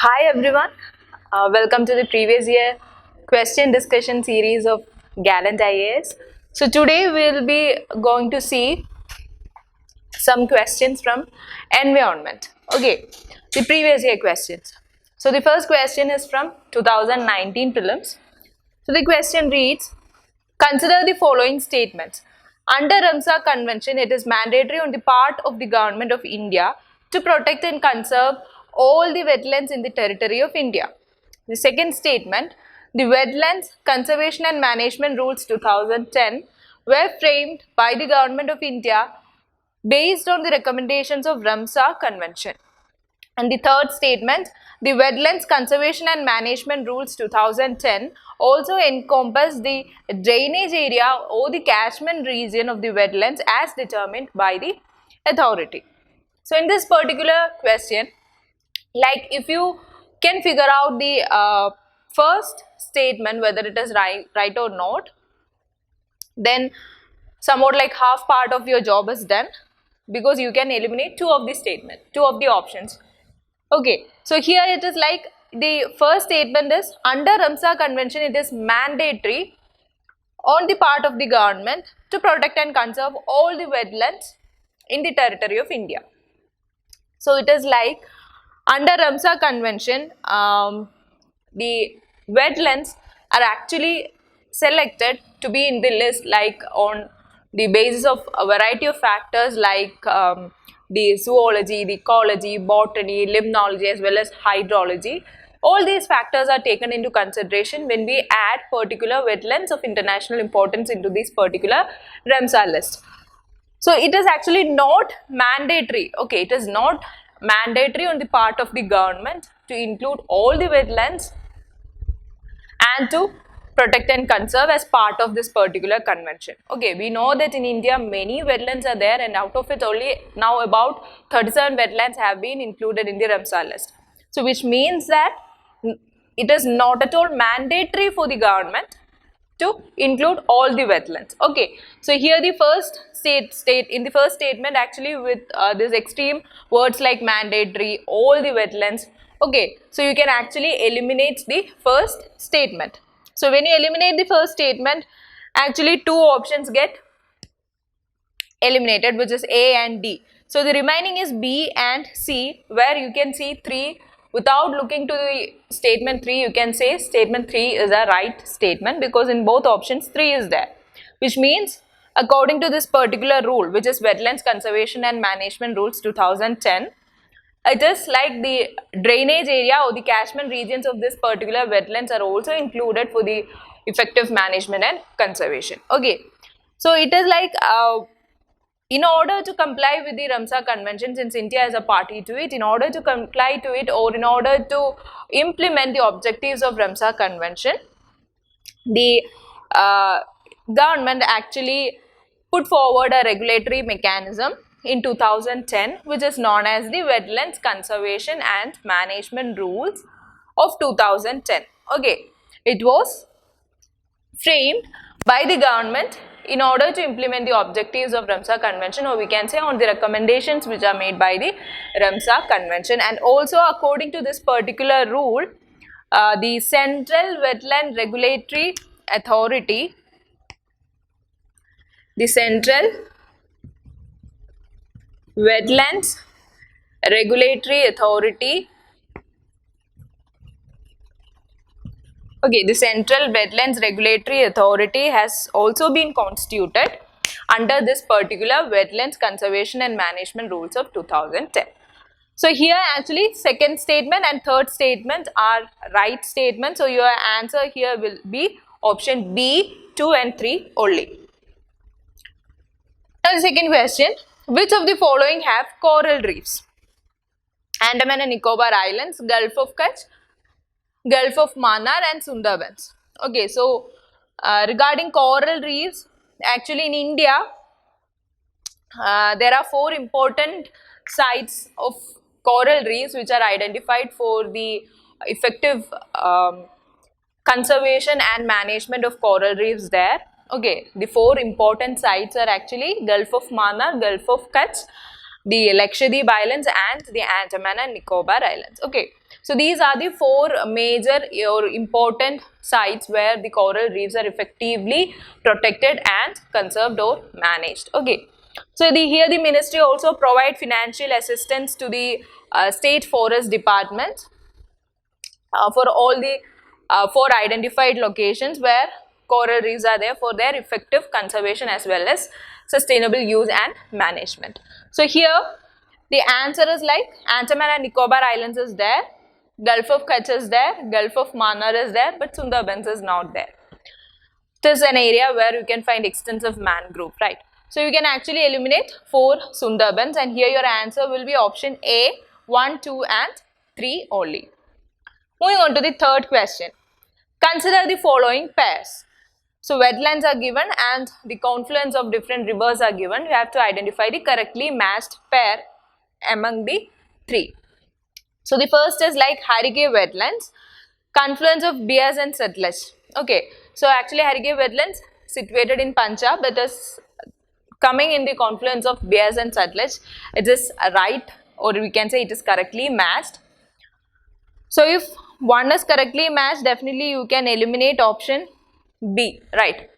Hi everyone, welcome to the previous year question discussion series of Gallant IAS. So today we will be going to see some questions from environment. Okay, the previous year questions. So the first question is from 2019 prelims. So the question reads, consider the following statements. Under Ramsar Convention, it is mandatory on the part of the Government of India to protect and conserve all the wetlands in the territory of India. The second statement, the Wetlands Conservation and Management Rules 2010 were framed by the Government of India based on the recommendations of Ramsar Convention. And the third statement, the Wetlands Conservation and Management Rules 2010 also encompass the drainage area or the catchment region of the wetlands as determined by the authority. So in this particular question, like if you can figure out the first statement whether it is right or not, then somewhat like half part of your job is done, because you can eliminate two of the options. Okay, so here it is like the first statement is under Ramsar Convention it is mandatory on the part of the government to protect and conserve all the wetlands in the territory of India. So it is like under Ramsar Convention, the wetlands are actually selected to be in the list like on the basis of a variety of factors like the zoology, the ecology, botany, limnology as well as hydrology. All these factors are taken into consideration when we add particular wetlands of international importance into this particular Ramsar list. So it is actually not mandatory. Okay, it is not mandatory on the part of the government to include all the wetlands and to protect and conserve as part of this particular convention. Okay, we know that in India many wetlands are there, and out of it only now about 37 wetlands have been included in the Ramsar list. So which means that it is not at all mandatory for the government to include all the wetlands. Okay, so here the first in the first statement actually with this extreme words like mandatory, all the wetlands. Okay, so you can actually eliminate the first statement. So when you eliminate the first statement, actually two options get eliminated, which is A and D. So the remaining is B and C, where you can see 3. Without looking to the statement 3, you can say statement 3 is a right statement, because in both options 3 is there, which means according to this particular rule, which is Wetlands Conservation and Management Rules 2010, it is like the drainage area or the catchment regions of this particular wetlands are also included for the effective management and conservation. Okay, so it is like in order to comply with the Ramsar Convention, since India is a party to it, in order to comply to it or in order to implement the objectives of Ramsar Convention, the government actually put forward a regulatory mechanism in 2010, which is known as the Wetlands Conservation and Management Rules of 2010. Okay, it was framed by the government in order to implement the objectives of Ramsar Convention, or we can say on the recommendations which are made by the Ramsar Convention. And also according to this particular rule, the Central Wetland Regulatory Authority, the Central Wetlands Regulatory Authority, okay, the Central Wetlands Regulatory Authority has also been constituted under this particular Wetlands Conservation and Management Rules of 2010. So here actually second statement and third statement are right statements. So your answer here will be option B, 2 and 3 only. Now the second question, which of the following have coral reefs? Andaman and Nicobar Islands, Gulf of Kutch, Gulf of Mannar and Sundarbans. Okay, so regarding coral reefs, actually in India, there are 4 important sites of coral reefs which are identified for the effective conservation and management of coral reefs there. Okay, the 4 important sites are actually Gulf of Mannar, Gulf of Kutch, the Lakshadweep Islands and the Andaman and Nicobar Islands. Okay, So these are the four major or important sites where the coral reefs are effectively protected and conserved or managed. Okay. So here the ministry also provide financial assistance to the state forest departments for all the four identified locations where coral reefs are there for their effective conservation as well as sustainable use and management. So here the answer is like Andaman and Nicobar Islands is there, Gulf of Kutch is there, Gulf of Mannar is there, but Sundarbans is not there. It is an area where you can find extensive mangrove, right? So you can actually eliminate 4 Sundarbans, and here your answer will be option A, 1, 2 and 3 only. Moving on to the third question. Consider the following pairs. So wetlands are given and the confluence of different rivers are given. You have to identify the correctly matched pair among the 3. So the first is like Harige wetlands, confluence of Beas and Satluj. Okay, so actually Harige wetlands situated in Punjab, that is coming in the confluence of Beas and Satluj. It is right, or we can say it is correctly matched. So if one is correctly matched, definitely you can eliminate option B, right?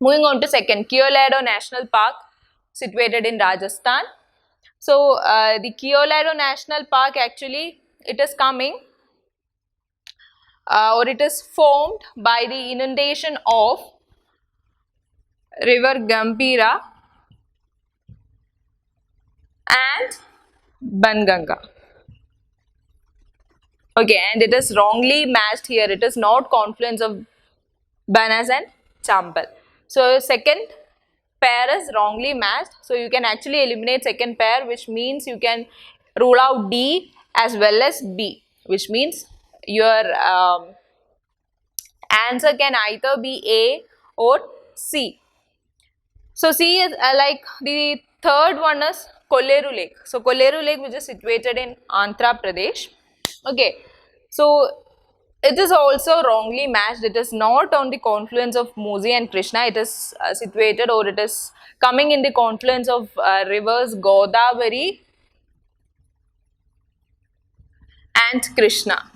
Moving on to second, Keoladeo National Park situated in Rajasthan. So the Keoladeo National Park actually it is coming or it is formed by the inundation of river Gambhira and Banganga. Okay, and it is wrongly matched here. It is not confluence of Banas and Chambal. So second pair is wrongly matched. So you can actually eliminate second pair, which means you can rule out D as well as B, which means your answer can either be A or C. So C is like the third one is Kolleru Lake. So Kolleru Lake, which is situated in Andhra Pradesh. Okay, so it is also wrongly matched. It is not on the confluence of Musi and Krishna. It is situated or it is coming in the confluence of rivers Godavari and Krishna.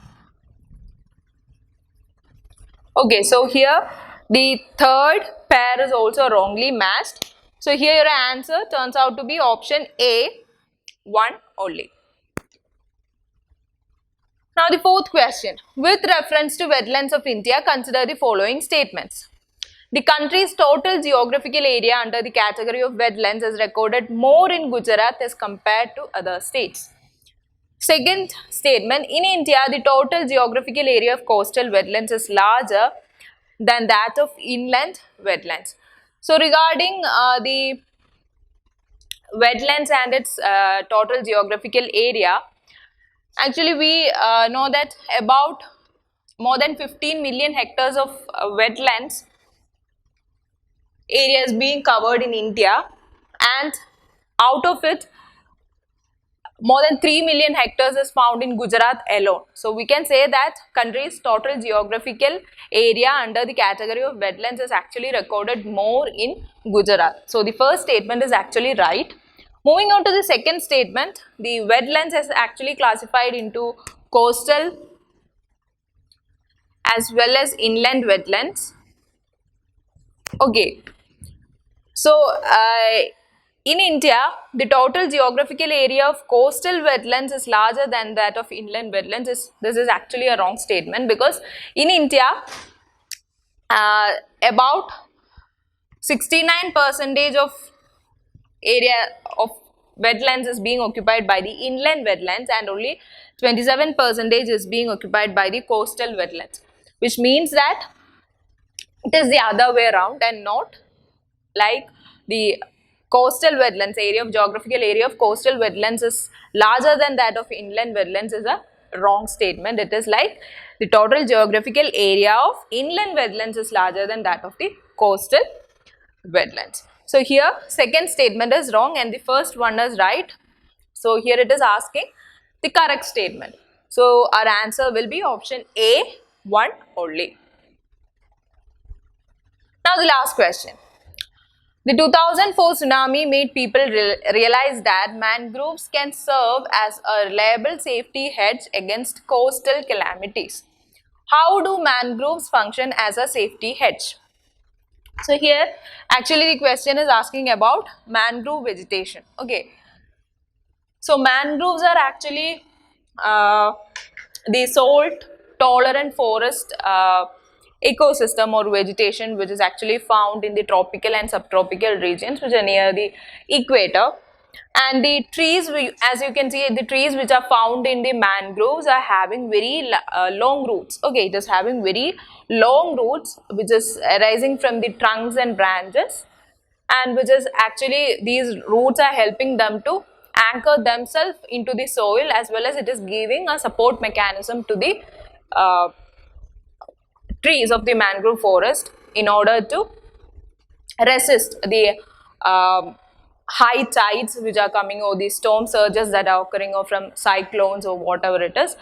Okay, so here the third pair is also wrongly matched. So here your answer turns out to be option A, 1 only. Now the fourth question. With reference to wetlands of India, consider the following statements. The country's total geographical area under the category of wetlands is recorded more in Gujarat as compared to other states. Second statement, in India, the total geographical area of coastal wetlands is larger than that of inland wetlands. So regarding the wetlands and its total geographical area, actually we know that about more than 15 million hectares of wetlands area is being covered in India, and out of it more than 3 million hectares is found in Gujarat alone. So we can say that country's total geographical area under the category of wetlands is actually recorded more in Gujarat. So the first statement is actually right. Moving on to the second statement, the wetlands is actually classified into coastal as well as inland wetlands. Okay, so in India, the total geographical area of coastal wetlands is larger than that of inland wetlands. This is actually a wrong statement, because in India, about 69% of area of wetlands is being occupied by the inland wetlands, and only 27% is being occupied by the coastal wetlands, which means that it is the other way around and not like the coastal wetlands area of geographical area of coastal wetlands is larger than that of inland wetlands is a wrong statement. It is like the total geographical area of inland wetlands is larger than that of the coastal wetlands. So here second statement is wrong and the first one is right. So here it is asking the correct statement. So our answer will be option A, 1 only. Now the last question. The 2004 tsunami made people realize that mangroves can serve as a reliable safety hedge against coastal calamities. How do mangroves function as a safety hedge? So here actually the question is asking about mangrove vegetation. Okay. So mangroves are actually the salt tolerant forest ecosystem or vegetation which is actually found in the tropical and subtropical regions which are near the equator. And the trees, as you can see, the trees which are found in the mangroves are having very long roots. Okay, it is having very long roots which is arising from the trunks and branches, and which is actually these roots are helping them to anchor themselves into the soil, as well as it is giving a support mechanism to the uh, trees of the mangrove forest in order to resist the high tides which are coming, or the storm surges that are occurring, or from cyclones or whatever it is.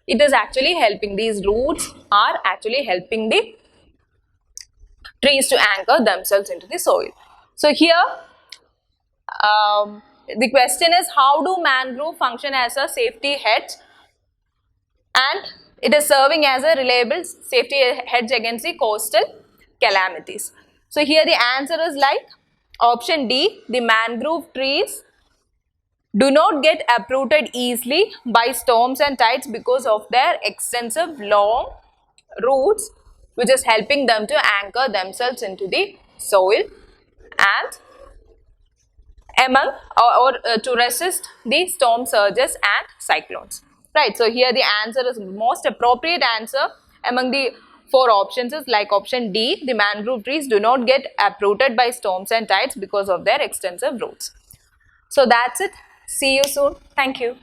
It is actually helping, these roots are actually helping the trees to anchor themselves into the soil. So here the question is, how do mangrove function as a safety hedge, and it is serving as a reliable safety hedge against the coastal calamities. So here the answer is like option D, the mangrove trees do not get uprooted easily by storms and tides because of their extensive long roots which is helping them to anchor themselves into the soil and among to resist the storm surges and cyclones. Right, so here the answer is most appropriate answer among the four options is like option D, the mangrove trees do not get uprooted by storms and tides because of their extensive roots. So that's it. See you soon. Thank you.